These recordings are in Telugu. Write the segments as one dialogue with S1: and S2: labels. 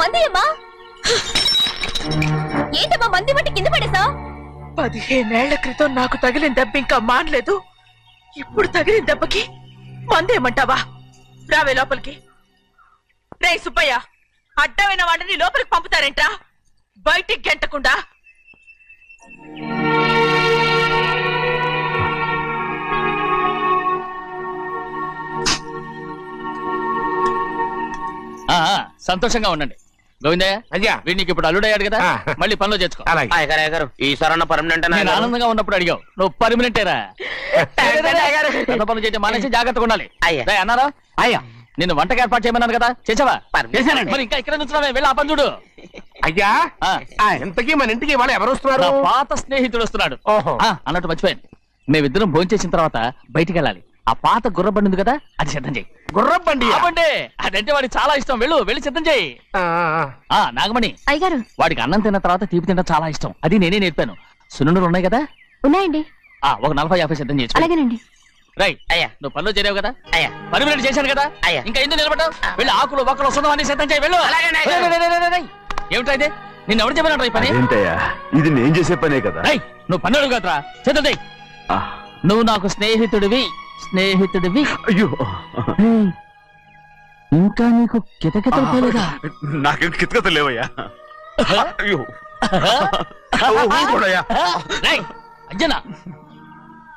S1: మంది అమ్మా ఏంటమ్మా మంది బట్టి కింద పడేసా?
S2: 15 ఏళ్ల క్రితం నాకు తగిలిన దెబ్బ ఇంకా మానలేదు. ఇప్పుడు తగిలిన దెబ్బకి మందేమంటావా? రావే లోపలికి. రే సుబ్బయ్య, అడ్డమైన వాడిని లోపలికి పంపుతారేంట్రా? బయటికి గెంటకుండా.
S3: సంతోషంగా ఉండండి గోవిందయ్య. అయ్యా వీడికి ఇప్పుడు అల్లుడయ్యాడు కదా, మళ్ళీ పనిలో చేర్చుకో.
S4: ఈసారన్న పర్మనెంట్
S3: నేను ఆనందంగా ఉన్నప్పుడు అడిగావు, నువ్వు పర్మనెంటేరా. పనులు చేయడం మానేసి జాగ్రత్తగా ఉండాలి. అన్నారా? అయ్యా నిన్ను వంటకి ఏర్పాటు చేయమన్నాను కదా, చేసావా? మరి ఇంకా ఇక్కడ నుంచున్నావే, వెళ్ళి ఆ పని చూడు.
S4: అయ్యా ఇంతకీ మన ఇంటికి వాళ్ళు ఎవరు వస్తున్నారు?
S3: పాత స్నేహితుడు వస్తున్నాడు. అన్నట్టు మర్చిపోయాను, మేమిద్దరం భోంచేసిన తర్వాత బయటికి వెళ్ళాలి. ఆ పాత గుర్రబండి ఉంది కదా, అది సిద్ధం చేయి.
S4: గుర్రబండి?
S3: అదంటే వాడికి చాలా ఇష్టం. వెళ్ళి సిద్ధం చేయి. నాగమణి
S1: అయ్యగారు,
S3: వాడికి అన్నం తిన్న తర్వాత తీపి తినడం చాలా ఇష్టం. అది నేనే నేర్పాను. సున్నుండలు ఉన్నాయి కదా?
S1: ఉన్నాయండి.
S3: ఒక 40-50 సిద్ధం చేసి.
S1: అలాగేనండి.
S3: రైట్ అయ్యా, నువ్వు పనిలో చేరావు కదా, అయ్యా పర్మినెంట్ చేశాను కదా, అయ్యా ఇంకా ఎందుకు నిలబడ్డావు? వెళ్ళి ఆకులు ఒక్కలు వస్తుందో అన్ని సిద్ధం చేయి. వెళ్ళు. ఏమిటైతే నిన్ను ఎవరు చెప్పినట్టు ఈ పని?
S5: ఇది నేను చేసే పనే కదా.
S3: నువ్వు పన్నుడు కదరా, సిద్ధం చేయి. నువ్వు నాకు స్నేహితుడివి.
S5: అయ్యో,
S3: ఇంకా నీకు కితకితలు పోలేదా?
S5: నాకేం కితకితలు లేవయ్యా. అయ్యో
S3: అంజనా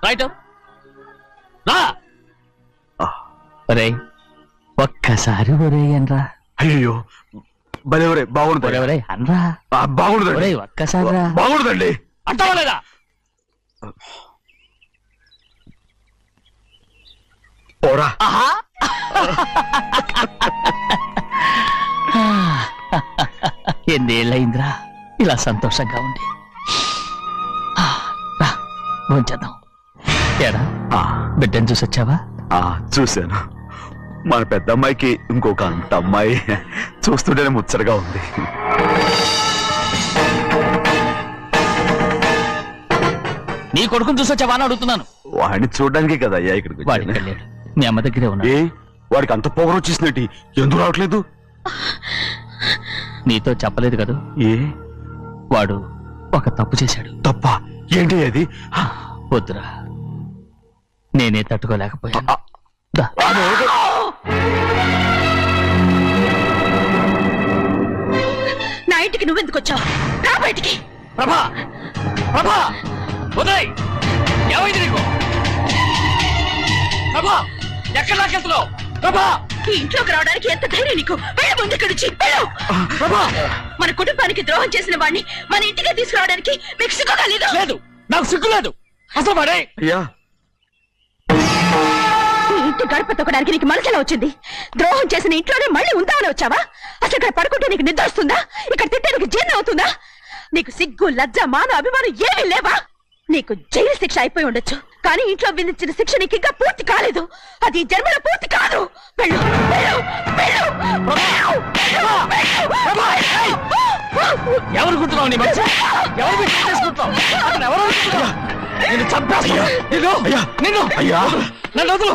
S3: రైట్ రా. ఒరే ఒక్కసారి ఒరే అనరా.
S5: అయ్యో భలే బాగుంటుంది.
S3: ఒరే అనరా.
S5: బాగుండదండి.
S3: ఒక్కసారి
S5: బాగుండదండి.
S3: అంటావా లేదా?
S5: పోరా.
S3: ఎన్నేళ్ళయిందిరా ఇలా సంతోషంగా ఉండి. భోంచేద్దాం. ఏడా బిడ్డను చూసొచ్చావా?
S5: చూశాను. మన పెద్ద అమ్మాయికి ఇంకొక అంత అమ్మాయి చూస్తుంటేనే ముచ్చటగా ఉంది.
S3: నీ కొడుకుని చూసొచ్చావా అని అడుగుతున్నాను.
S5: వాడిని చూడడానికి కదా అయ్యా ఇక్కడికి.
S3: మీ అమ్మ దగ్గరే ఉన్నా.
S5: వాడికి అంత పొగరు వచ్చేసినట్టు ఎందుకు రావట్లేదు?
S3: నీతో చెప్పలేదు కదా. వాడు ఒక తప్పు చేశాడు.
S5: తప్ప ఏంటి అది?
S3: వద్దురా, నేనే తట్టుకోలేకపోయాను.
S2: నా ఇంటికి నువ్వెందుకు వచ్చావు? రా బయటికి.
S3: ప్రభా ప్రభా ఉదయ్, ఏమైంది నీకు? ప్రభా ఎక్కడ నాకెళ్తున్నావు? ప్రభా
S2: ఈ ఇంట్లోకి రావడానికి ఎంత ధైర్యం నీకు? ముందు ఇక్కడి నుంచి ప్రభా, మన కుటుంబానికి ద్రోహం చేసిన వాడిని మన ఇంటికి తీసుకురావడానికి మీకు సిగ్గుగా లేదు?
S3: లేదు, నాకు సిగ్గు లేదు అసలు. వాడే
S2: ఈ ఇంటి గడప తొక్కడానికి నీకు మనసులా వచ్చింది? ద్రోహం చేసిన ఇంట్లోనే మళ్ళీ ఉందామని వచ్చావా? అసలు ఇక్కడ పడుకుంటే నీకు నిద్ర వస్తుందా? ఇక్కడ తింటే నీకు జీర్ణం అవుతుందా? నీకు సిగ్గు, లజ్జ, మాన, అభిమానం ఏమీ లేవా? నీకు జైలు శిక్ష అయిపోయి ఉండొచ్చు, కానీ ఇంట్లో విధించిన శిక్ష నీకు ఇంకా పూర్తి కాలేదు. అది జన్మలో పూర్తి కాదు. వెళ్ళు, వెళ్ళు, వెళ్ళు,
S3: ఎవరు గుర్తున్నావు? నీ మంచి ఎవరు చేసుకుంటావు? నిన్ను చంపేస్తా. నిన్ను
S5: అయ్యా
S3: నన్ను వదులు.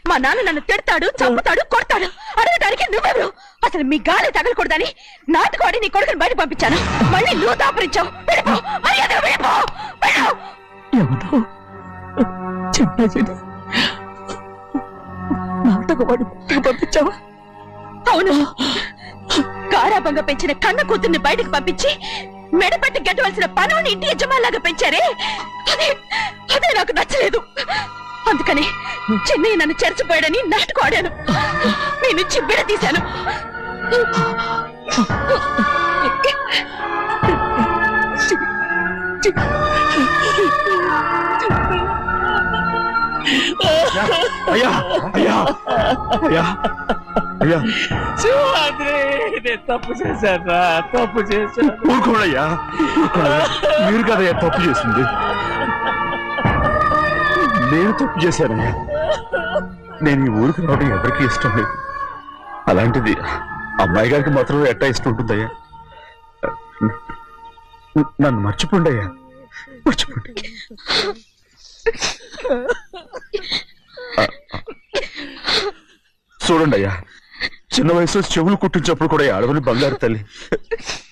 S2: మా నాన్న నన్ను తిడతాడు, చంపుతాడు, కొడతాడు. అడగడానికి నువ్వెవరు? అసలు మీ గాలి తగలకూడదని నాటుకోడి నీ కొడుకుని బయట పంపించాను. మళ్ళీ నువ్వు దాపరించావు.
S3: పంపించావా?
S2: అవును, గారాబంగా పెంచిన కన్న కూతుర్ని బయటకు పంపించి మెడపెట్టి గెట్టవలసిన పనుని ఇంటి యజమానిలాగా పెంచారే, అదే నాకు నచ్చలేదు. అందుకని చెన్నయ్య నన్ను చెరచిపోయాడని నాటకం ఆడాను. మీ నుంచి విడదీశాను.
S5: అయ్యా అయ్యా అయ్యా అయ్యా
S3: తప్పు చేశారా? తప్పు చేశాను.
S5: ఊరుకోడయ్యా, మీరు కదయ్యా తప్పు చేసింది. నేను తప్పు చేశానయ్యా. నేను ఈ ఊరికి రావడం ఎవరికి ఇష్టం లేదు. అలాంటిది అమ్మాయి గారికి మాత్రం ఎట్టా ఇష్టం ఉంటుందయ్యా? నన్ను మర్చిపోండి అయ్యా, మర్చిపోండి. చూడండి అయ్యా, చిన్న వయసులో చెవులు కుట్టించినప్పుడు కూడా ఈ ఆడవని బంగారు తల్లి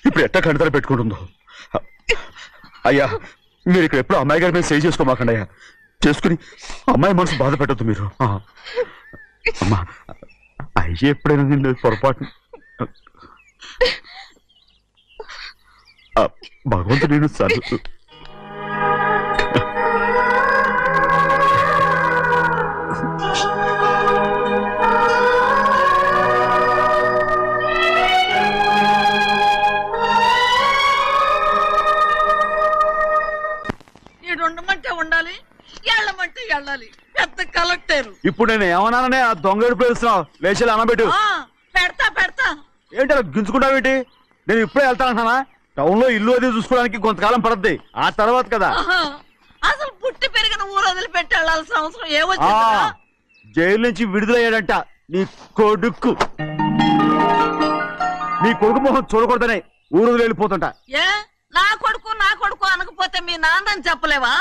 S5: ఇప్పుడు ఎట్టా కంటతలు పెట్టుకుంటుందో. అయ్యా, మీరు ఇక్కడ ఎప్పుడు అమ్మాయి గారి మీద సేవ్ చేసుకోమాకండి అయ్యా. చేసుకుని అమ్మాయి మనసు బాధ పెట్టద్దు మీరు. అమ్మా, అయ్యే ఎప్పుడైనా నిన్ను పొరపాటు భగవంతుడు నేను సర్దు.
S6: ఉండమంటే ఉండాలి, వెళ్ళమంటే వెళ్ళాలి. పెద్ద కలెక్టర్.
S5: ఇప్పుడు నేను ఏమన్నాననే ఆ దొంగ పిలుస్తున్నావు, లేచి అనబెట్టు.
S6: పెడతా పెడతా.
S5: ఏంటి అలా గించుకుంటావేంటి? నేను ఇప్పుడే వెళ్తానంటున్నా. టౌన్ లో ఇల్లు అది చూసుకోవడానికి కొంతకాలం పడద్ది, ఆ తర్వాత కదా.
S6: అసలు పుట్టి పెరిగిన ఊరు వదిలిపెట్టి వెళ్ళాల్సిన అవసరం ఏమొచ్చింది?
S5: జైలు నుంచి విడుదలయ్యాడంట నీ కొడుకు. నీ కొడుకు మొహం చూడకూడదనే ఊరు వెళ్ళిపోతుంటా.
S6: ఏ నా కొడుకు అనకపోతే మీ నాన్నని చెప్పలేవా?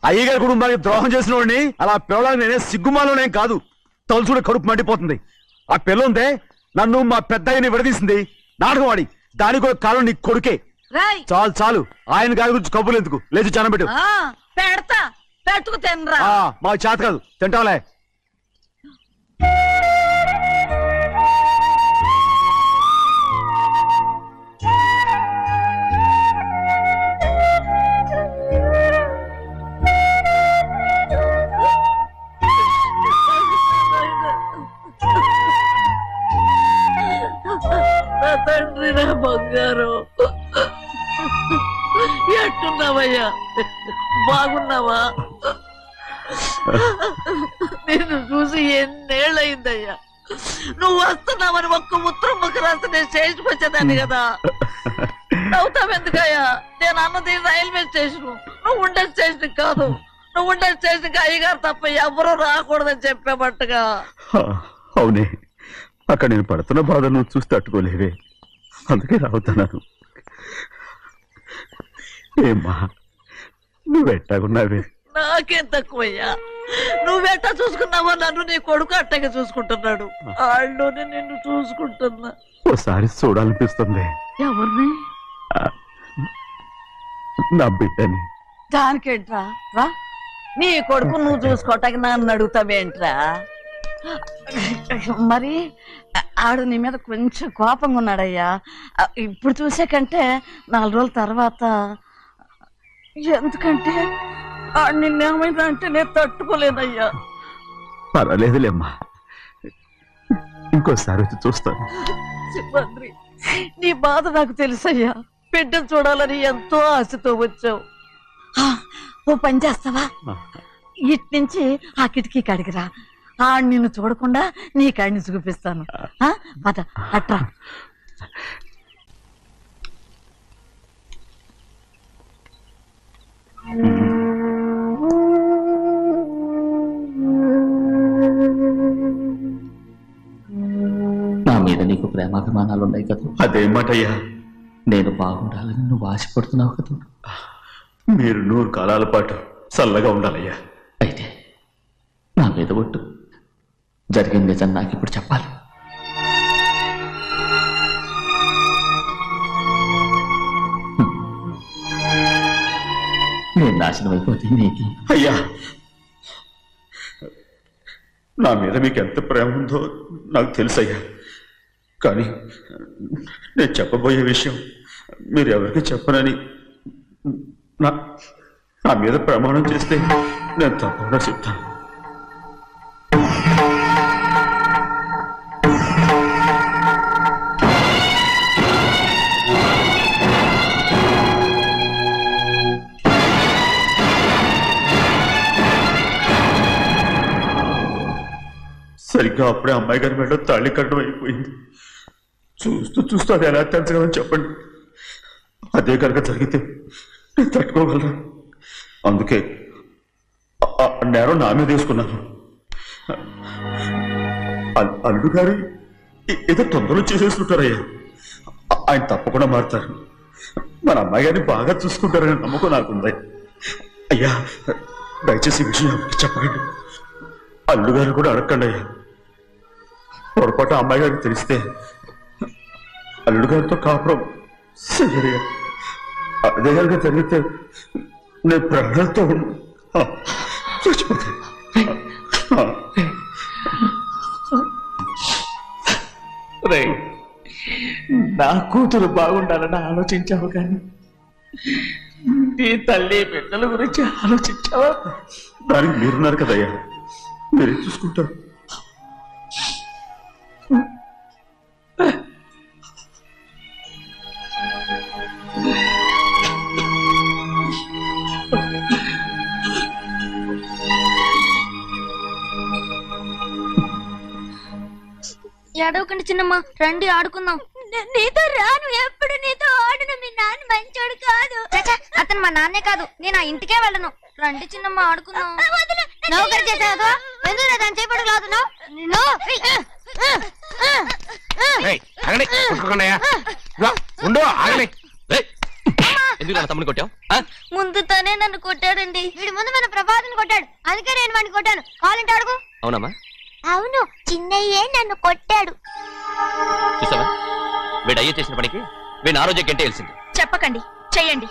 S5: అయ్యగారి కుటుంబానికి ద్రోహం చేసిన వాడిని అలా పిల్లలని నేనే సిగ్గుమాలోనేం కాదు, తలుచుకుంటే కడుపు మండిపోతుంది. ఆ పిల్ల ఉందే నన్ను మా పెద్దయ్యని విడదీసింది, నాటకం వాడి. దానికి కూడా కాలం నీ కొడుకే. చాలు చాలు, ఆయన గారి గురించి కబుర్లు ఎందుకు, లేచి జనబెట్టు.
S6: పెడతా, పెట్టుకు తినరా.
S5: మా చేత కాదు, తింటావులే.
S6: తండ్రి, నా బంగారు, ఎట్టున్నావయ్యా? బాగున్నావా? నిన్ను చూసి ఎన్నేళ్ళయిందయ్యా. నువ్వు వస్తున్నావని ఒక్క ఉత్తరం ముఖ రాస్తే నేను స్టేషన్కి వచ్చేదాన్ని కదా. నవ్వుతావెందుకయ్యా? నేను అన్నది రైల్వే స్టేషన్, నువ్వు ఉండే స్టేషన్ కాదు. నువ్వు ఉండే స్టేషన్కి అయ్యగారు తప్ప ఎవరూ రాకూడదని చెప్పేమట్టుగా.
S5: అవునే, అక్కడ నేను పడుతున్న బాధ నువ్వు చూసి తట్టుకోలేవే, అందుకే రావుతున్నాను. ఏమ్మా, నువ్వెట్టాగున్నావే?
S6: నాకేం తక్కువయ్యా, నువ్వెట్టా చూసుకున్నావో నన్ను నీ కొడుకు అట్టగా చూసుకుంటున్నాడు. వాళ్ళలోనే నిన్ను చూసుకుంటున్నా.
S5: ఓసారి చూడాలనిపిస్తుంది.
S6: ఎవరిని?
S5: నా బిడ్డని.
S6: దానికేంట్రా? రా, నీ కొడుకు నువ్వు చూసుకోవటానికి నన్ను అడుగుతావేంట్రా? మరి ఆడు నీ మీద కొంచెం కోపంగా ఉన్నాడయ్యా. ఇప్పుడు చూసే కంటే 4 రోజుల తర్వాత. ఎందుకంటే నిన్నేమైనా అంటే నేను తట్టుకోలేనయ్యా.
S5: పర్వాలేదులేమ్మా, ఇంకోసారి వచ్చి చూస్తాను.
S6: సింహాద్రి, నీ బాధ నాకు తెలుసయ్యా. బిడ్డను చూడాలని ఎంతో ఆశతో వచ్చావు. ఓ పని చేస్తావా? ఇటు నుంచి ఆ కిటికీ కాడికి రా. నిన్ను చూడకుండా నీ కాడిని చూపిస్తాను. పద అట్రా.
S3: నా మీద నీకు ప్రేమాభిమానాలు ఉన్నాయి కదా.
S5: అదేమాటయ్యా?
S3: నేను బాగుండాలని నువ్వు ఆశపడుతున్నావు కదా.
S5: మీరు 100 కాలాల పాటు చల్లగా ఉండాలయ్యా.
S3: అయితే నా మీద ఒట్టు, జరిగిన నిజం నాకు ఇప్పుడు చెప్పాలి. నేను నాశనం అయిపోతే నీకు.
S5: అయ్యా, నా మీద మీకు ఎంత ప్రేమ ఉందో నాకు తెలుసయ్యా. కానీ నేను చెప్పబోయే విషయం మీరు ఎవరికి చెప్పనని నా మీద ప్రమాణం చేస్తే నేను తప్పకుండా చెప్తాను. సరిగ్గా అప్పుడే అమ్మాయి గారి మెడలో తాళి కట్టడం అయిపోయింది. చూస్తూ చూస్తూ అది ఎలా తెంచగలని చెప్పండి. అదే కనుక జరిగితే నేను తట్టుకోగలరా? అందుకే నేరం నా మీద వేసుకున్నాను. అల్లుడు గారు ఏదో తొందరలో చేసేసుకుంటారయ్యా. ఆయన తప్పకుండా మారుతారు. మన అమ్మాయి గారిని బాగా చూసుకుంటారని నమ్మకం నాకుంది. అయ్యా, దయచేసి ఈ విషయం ఎవరికి చెప్పండి. అల్లుడు గారు కూడా అడగండి అయ్యా. పొరపాటు అమ్మాయి గారికి తెలిస్తే అల్లుడు గారితో కాపురం సరిగా అదే కనుక జరిగితే నేను ప్రాణాలతో చచ్చిపోతాను.
S3: నా కూతురు బాగుండాలని ఆలోచించావు కానీ నీ తల్లి బిడ్డల గురించి ఆలోచించావా?
S5: దానికి మీరున్నారు కదయ్యా, మీరే చూసుకుంటారు.
S1: ఏడవకండి చిన్నమ్మ, రండి ఆడుకుందాం. నీతో రాను, ఎప్పుడు నీతో ఆడను. మీ నాన్న మంచోడు కాదు. అతను మా నాన్నే కాదు, నేను ఆ ఇంటికే వెళ్ళను. రండి చిన్నమ్మ ఆడుకుందాం. నౌకరు చేసావు ఎందుకు దాని చేపడు కాదు.
S3: ఎందుకు తమ్ముడు కొట్టావు?
S1: ముందు తనే నన్ను కొట్టాడండి. వీడి ముందు మన ప్రభాతం కొట్టాడు, అందుకే నేను వాడిని కొట్టాను. కావాలంటే అడుగు.
S3: అవునమ్మా?
S1: అవును, చిన్నయ్యే నన్ను కొట్టాడు.
S3: చూసావా, వీడు అయ్యే చేసిన పనికి వీడిని ఆరోగ్యం కంటే తెలిసింది.
S2: చెప్పకండి, చెయ్యండి.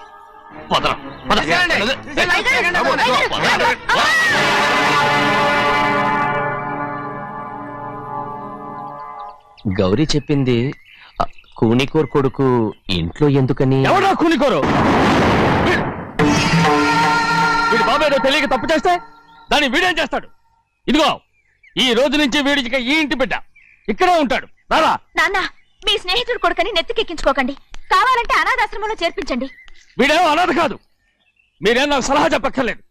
S7: గౌరీ చెప్పింది కూనికోర్ కొడుకు ఇంట్లో ఎందుకని.
S3: ఎవరో కూనికోరు? వీడి బాబు ఏదో తెలియక తప్పు చేస్తే దాన్ని వీడేం చేస్తాడు? ఇదిగో, ఈ రోజు నుంచి వీడికి ఈ ఇంటి బిడ్డ ఇక్కడే ఉంటాడు. రారా.
S2: నాన్న, మీ స్నేహితుడు కొడుకని నెత్తికెక్కించుకోకండి. కావాలంటే అనాథాశ్రమంలో చేర్పించండి.
S3: వీడేమో అనాథ కాదు. మీరేం నాకు సలహా చెప్పక్కర్లేదు.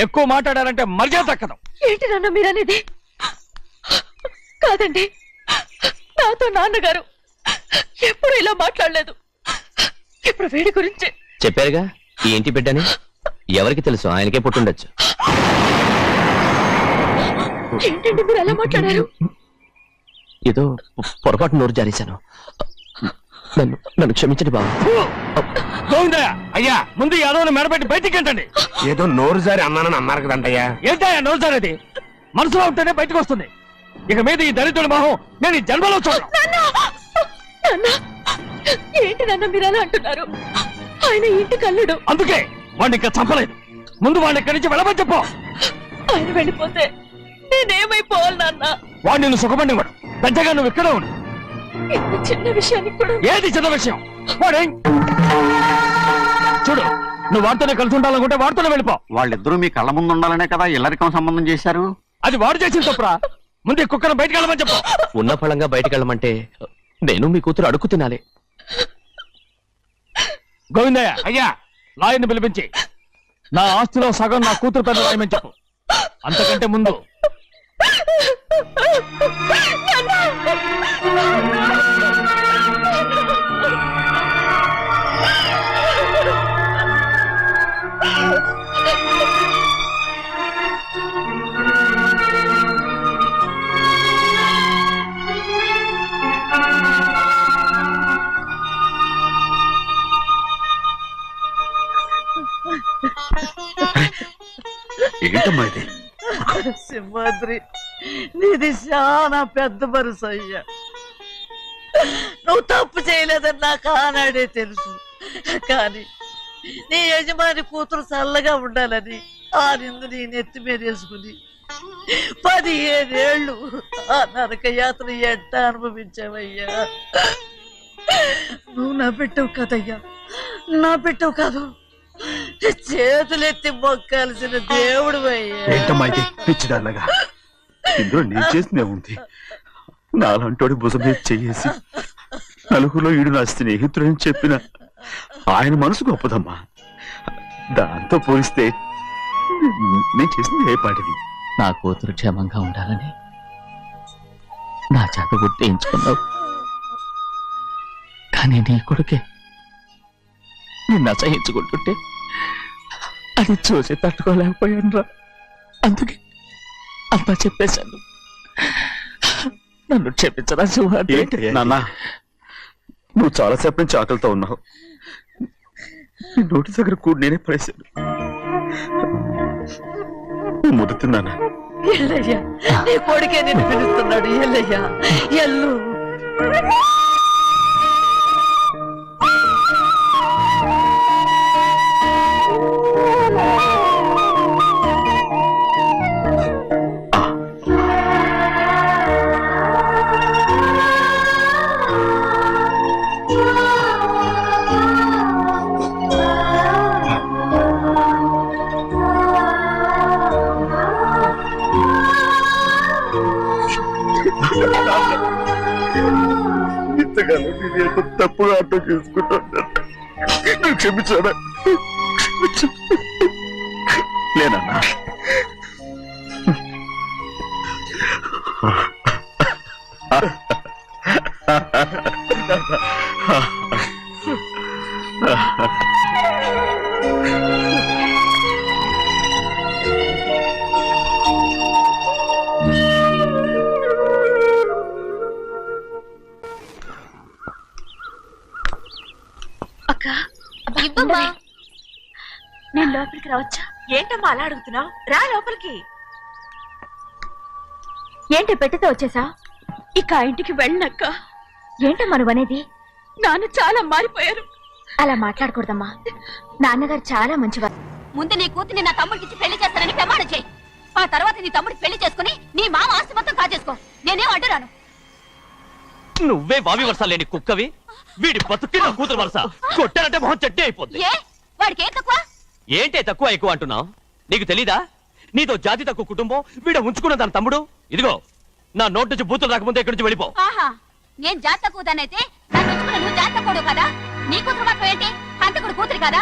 S3: ఎక్కువ మాట్లాడారంటే మర్యాద దక్కదు.
S2: ఏంటి నాన్న మీరనేది? కాదండి, నాతో నాన్నగారు ఎప్పుడు ఇలా మాట్లాడలేదు. ఇప్పుడు వీడి గురించి
S7: చెప్పారుగా ఈ ఇంటి బిడ్డని. ఎవరికి తెలుసు, ఆయనకే పుట్టుండొచ్చు.
S2: ఏంటండి మీరు ఎలా మాట్లాడారు?
S7: ఏదో పొరపాటు నోరు జారేశాను. నన్ను క్షమించండి బాబు.
S3: గోవిందయ్య, అయ్యా ముందు ఈ అడవులు మెడబెట్టి బయటికి ఏంటండి?
S4: ఏదో నోరు జారి అన్నానని అన్నారు కదంటయ్యా.
S3: ఏంటయ్యా నోరు జారేది? మనసులో ఉంటేనే బయటకు వస్తుంది. ఇక మీద ఈ దళితుడి మొహం నేను ఈ జన్మలో చూడను.
S2: ఏంటి నాన్న మీరు అలా అంటున్నారు? ఆయన ఇంటి కల్లుడు.
S3: అందుకే వాడిని ఇంకా చంపలేదు. ముందు వాడిని ఇక్కడి నుంచి వెళ్ళమని చెప్పు.
S2: ఆయన వెళ్ళిపోతే నేనేమైపోవాలి నాన్న?
S3: వాడు నిన్ను సుఖపడివాడు. పెద్దగా నువ్వు ఇక్కడే ఉండు.
S2: ఇంత చిన్న విషయానికి కూడా.
S3: ఏది చిన్న విషయం? వాడేం చూడు, నువ్వు వాడితోనే కలిసి ఉండాలనుకుంటే వాడితోనే వెళ్ళిపో.
S8: వాళ్ళిద్దరూ మీ కళ్ళ ముందు ఉండాలనే కదా ఇల్లరికం సంబంధం చేశారు.
S3: అది వాడు చేసిన తప్పురా. ముందు ఈ కుక్కను బయటకు వెళ్ళమని చెప్పు.
S7: ఉన్న ఫలంగా బయటకు వెళ్ళమంటే నేను మీ కూతురు అడుగు తినాలి.
S3: గోవిందయ్య, అయ్యా లాయర్ని పిలిపించి నా ఆస్తిలో సగం నా కూతురు పెద్ద రాయమని చెప్పు. అంతకంటే ముందు
S5: ఏంటమ్మా ఇది?
S6: సింహాద్రి, నీది చాలా పెద్ద మనసు అయ్యా. నువ్వు తప్పు చేయలేదని నాకు ఆనాడే తెలుసు. కానీ నీ యజమాని కూతురు చల్లగా ఉండాలని ఆ నిందు నీ నెత్తి మీద వేసుకుని 15 ఏళ్ళు ఆ నరక యాత్ర ఎట్ట అనుభవించావయ్యా. నువ్వు నా పెట్టవు కదయ్యా, నా పెట్టవు కాదు, చేతులెత్తి మొక్కాల్సిన దేవుడు అయ్యా.
S5: ఏంటమ్మా ఇది పిచ్చిదాన్నగా? ఇందులో నేను చేసినే ఉంది. నాలంటోడి భుజం మీద చెయ్యేసి నలుగురిలో ఈడు నా స్నేహితుడని చెప్పిన ఆయన మనసు గొప్పదమ్మా. దాంతో పోలిస్తే నేను చేసింది ఏ పాటిది?
S7: నా కూతురు క్షేమంగా ఉండాలని నా చేత గుర్తించుకున్నావు. కానీ నీ కొడుకే నిన్ను అసహించుకుంటుంటే అది చూసి తట్టుకోలేకపోయాను రా. అందుకే అంతా చెప్పేశాను. నన్ను క్షమించరా సింహాద్రి.
S5: నాన్న, నువ్వు చాలాసేపు నుంచి ఆకలితో ఉన్నావు. నీ నోటి దగ్గర కూడా నేనే పడేశాను. ముద్దు తిన్నానా?
S6: ఎల్లయ్యా నీ కొడుకే నిన్ను పిలుస్తున్నాడు ఎల్లయ్యా ఎల్లు
S5: ఇంతకాలం నేను ఎంత తప్పుగా అర్థం చేసుకుంటాను. క్షమించాడా? లేనన్నా.
S2: అక్క
S1: ఇవ్వమ్మా.
S2: నేను లోపలికి రావచ్చా?
S6: ఏంటమ్మా అలా అడుగుతున్నావు? రా లోపలికి.
S2: ఏంటి పెట్టితో వచ్చేసా? ఇక ఆ ఇంటికి వెళ్ళనక్క. ఏంటమ్మా నువ్వు అనేది? నాన్న చాలా మారిపోయారు. అలా మాట్లాడకూడదమ్మా. నాన్నగారు చాలా మంచివారు.
S1: ముందు నీ కూతుని నా తమ్ముడికి పెళ్లి చేస్తానని ప్రమాణం చేయి. ఆ తర్వాత నీ తమ్ముడికి పెళ్లి చేసుకుని నీ మామ ఆస్తి మొత్తం కాజేసుకో. నేనేం అడ్డురాను.
S7: నువ్వే వావి వరుస లేని కుక్కవి. వీడి బతుక్కి నా కూతురు వరుస. కొట్టానంటే మొహం చెడ్డే అయిపోద్ది.
S1: ఏ వాడికి ఏం తక్కువ?
S7: ఏంటే తక్కువ ఎక్కువ అంటున్నావు? నీకు తెలీదా? నీతో జాతి తక్కువ కుటుంబం వీడ ఉంచుకున్న తన తమ్ముడు. ఇదిగో నా నోటి నుంచి బూతులు రాకముందే ఇక్కడి నుంచి వెళ్ళిపో.
S1: ఆహా, నేను జాత తక్కువదానైతే నన్ను ఉంచుకున్న నువ్వు జాత తక్కువ కదా. నీ కూతురు మాత్రం ఏంటి? హంతకుడు కూతురు కదా.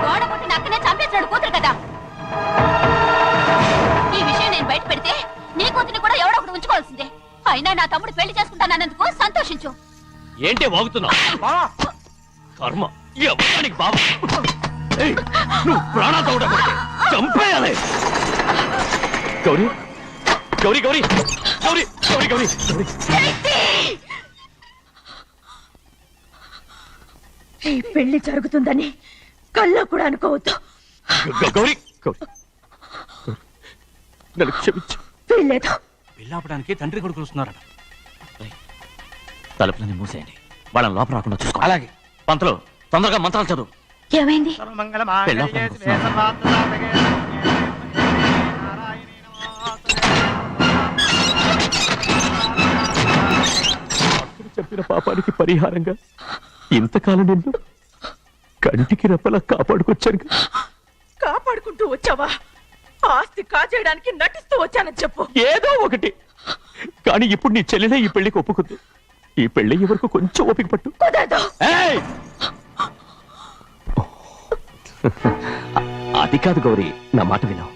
S1: గోడ పుట్టిన అక్కనే చంపేసినాడు కూతురు కదా. ఈ విషయం నేను బయట పెడితే నీ కూతురిని కూడా ఎవడో ఒకటి ఉంచుకోవాల్సిందే. అయినా నా తమ్ముడు పెళ్లి చేసుకుంటానన్నందుకు సంతోషించు.
S7: ఏంటే వాగుతున్నావు? కర్మ ఎవరికి బాబా. నువ్వు ప్రాణాలతో కూడా చంపేయాలి. గౌరీ గౌరీ గౌరీ గౌరీ గౌరీ గౌరీ
S2: ఈ పెళ్లి జరుగుతుందని కల్లో కూడా అనుకోవద్దు.
S7: గౌరీ గౌరీ నన్ను క్షమించు.
S2: వీల్లేదు.
S3: పెళ్ళాపడానికి తండ్రి కొడుకులు వస్తున్నారట.
S7: తలుపులని మూసేయండి. వాళ్ళని లోపల రాకుండా చూసుకో.
S3: అలాగే.
S7: పంతులు తొందరగా మంత్రాలు చదువు.
S2: ఏమైంది?
S7: చెప్పిన పాపానికి పరిహారంగా ఇంతకాలం నిన్ను కంటికి రెప్పలా కాపాడుకొచ్చాను.
S6: కాపాడుకుంటూ వచ్చావా? ఆస్తి కాజేయడానికి నటిస్తూ వచ్చానని చెప్పు.
S7: ఏదో ఒకటి. కానీ ఇప్పుడు నీ చెల్లెలే ఈ పెళ్లికి ఒప్పుకుంది. ఈ పెళ్లి వరకు కొంచెం ఓపిక పట్టు. ఏయ్! అది కాదు గౌరీ, నా మాట విను.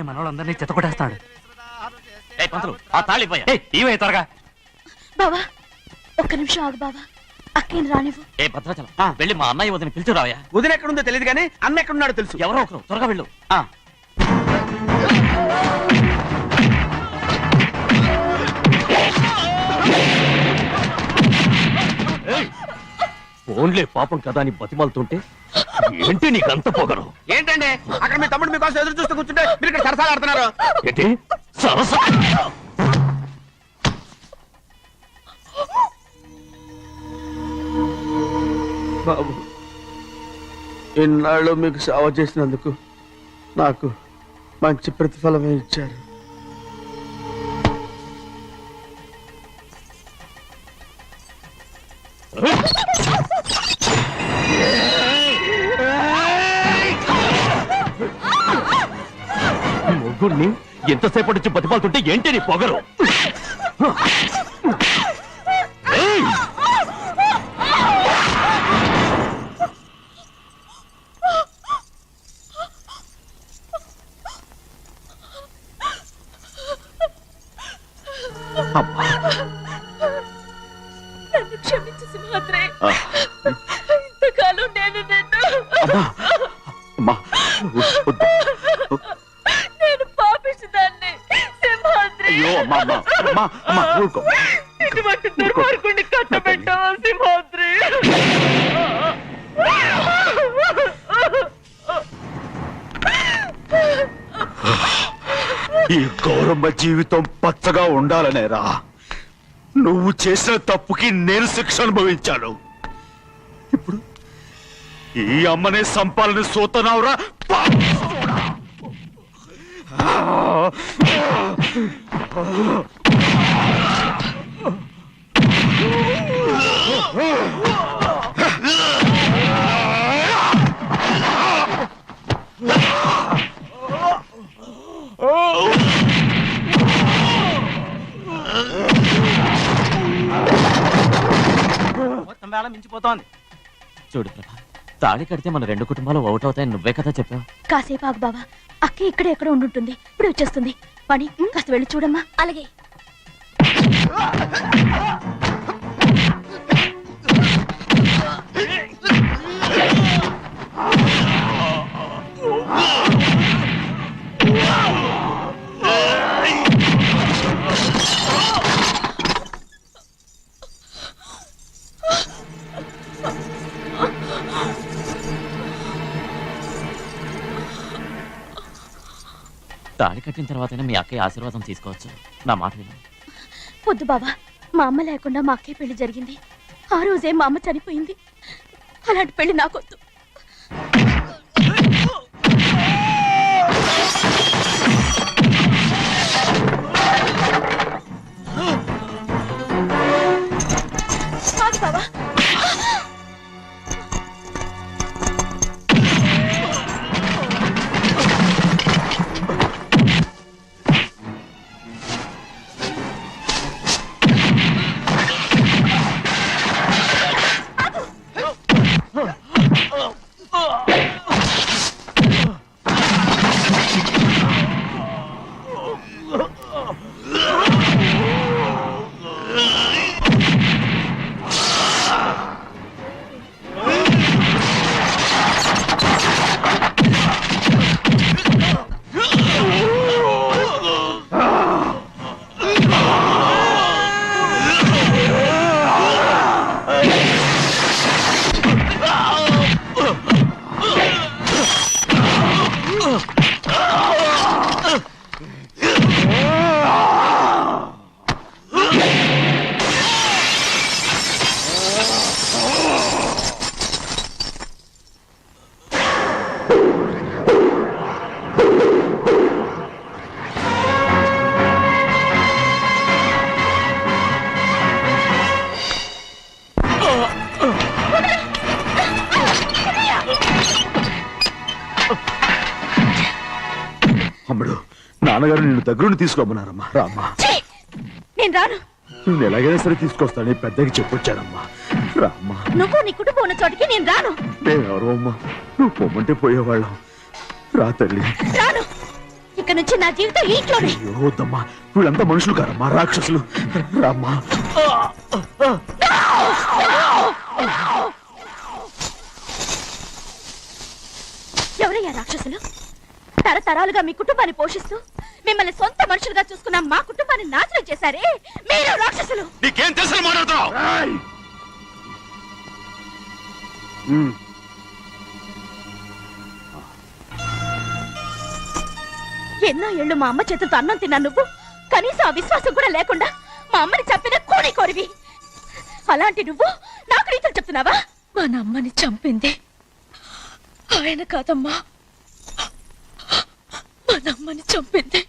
S3: మనోళ్ళందరినీ చెత్తకొట్టేస్తాడు.
S7: ఆ తాళి ఇవే త్వరగా.
S2: బావా ఒక్క నిమిషం ఆగు బావా. అక్కేం రానివ్వు.
S7: ఏ భద్రాచలం వెళ్ళి మా అన్నయ్య వదిన పిలిచిరావయ్యా.
S4: వదిన ఎక్కడుందో తెలియదు కానీ అన్న ఎక్కడున్నాడో తెలుసు.
S7: ఎవరో ఒకరు త్వరగా వెళ్ళు. ఫోన్లే పాపం కదా అని బతిమాలుతుంటే ఏంటి నీకంత పొగరు?
S4: ఏంటండి అక్కడ మీ తమ్ముడు మీకోసం ఎదురు చూస్తూ కూర్చుంటే మీరు ఇక్కడ సరసాలు ఆడుతున్నారు.
S7: ఏంటి సరసా?
S4: బాబు, ఇన్నాళ్ళు మీకు సేవ చేసినందుకు నాకు మంచి ప్రతిఫలమే ఇచ్చారు.
S7: ముగ్గురిని ఎంతసేపటి నుంచి బతిపాలుతుంటే ఏంటి నీ పొగరు? ఏయ్!
S2: నన్ను క్షమించు సింహాద్రి. ఇంతకాలం నేను నిన్ను నేను పాపిస్తుదాన్ని సింహాద్రి. ఇటువంటి దుర్మార్గుడిని కట్టబెట్టావా సింహాద్రి?
S5: ఈ గౌరమ్మ జీవితం పచ్చగా ఉండాలనేరా నువ్వు చేసిన తప్పుకి నేను శిక్ష అనుభవించాను. ఇప్పుడు ఈ అమ్మనే సంపాలని సోతనావురా.
S7: మించిపోతోంది. చూడు ప్రభా, తాళి కడితే మన రెండు కుటుంబాలు ఒకటవుతాయని నువ్వే కదా చెప్పావు.
S2: కాసేపు ఆగు బావా, అక్క ఇక్కడే ఎక్కడ ఉండుంటుంది, ఇప్పుడు వచ్చేస్తుంది. పని కాస్త వెళ్ళి చూడమ్మా.
S1: అలాగే.
S7: తాళి కట్టిన తర్వాతనే మీ అక్కయ్య ఆశీర్వాదం తీసుకోవచ్చు. నా మాట విను.
S2: వద్దు బావా, మా అమ్మ లేకుండా మా అక్కయ్య పెళ్లి జరిగింది. ఆ రోజే మా అమ్మ చనిపోయింది. అలాంటి పెళ్లి నాకొద్దు. కాదు బావా,
S5: అమ్ముడు, నాన్నగారు నిన్ను దగ్గరుండి తీసుకోమన్నారమ్మా. రామ్మా.
S2: నేను రాను.
S5: నువ్వు ఎలాగైనా సరే తీసుకొస్తాను, పెద్దకి చెప్పొచ్చానమ్మా. రామ్మా.
S2: నువ్వు నీ కుటుంబం ఉన్న చోటికి నేను రాను.
S5: మేమెవరో అమ్మా, నువ్వు పొమ్మంటే పోయేవాళ్ళం. రా తల్లి.
S2: రాను. ఇక నుంచి నా జీవితం ఈ ఇంట్లోనే.
S5: అయ్యో వద్దమ్మా, వీళ్ళంతా మనుషులు కారమ్మా, రాక్షసులు. రామ్మా.
S2: ఎవరయ్యా రాక్షసులు? తరతరాలుగా మీ కుటుంబాన్ని పోషిస్తూ మిమ్మల్ని సొంత మనుషులుగా చూసుకున్న మా కుటుంబాన్ని నాశనం చేశారే మీరు రాక్షసులు.
S5: నీకేం తెలుసు మాట్లాడుతున్నావు?
S2: ఎన్నో ఏళ్ళు మా అమ్మ చేతులతో అన్నం తిన్నా నువ్వు కనీసం ఆ విశ్వాసం కూడా లేకుండా మా అమ్మని చంపిన కోడి కోరివి. అలాంటి నువ్వు నాకు రీతులు చెప్తున్నావా? మా అమ్మని చంపింది ఆయన కాదమ్మా, మా అమ్మని చంపింది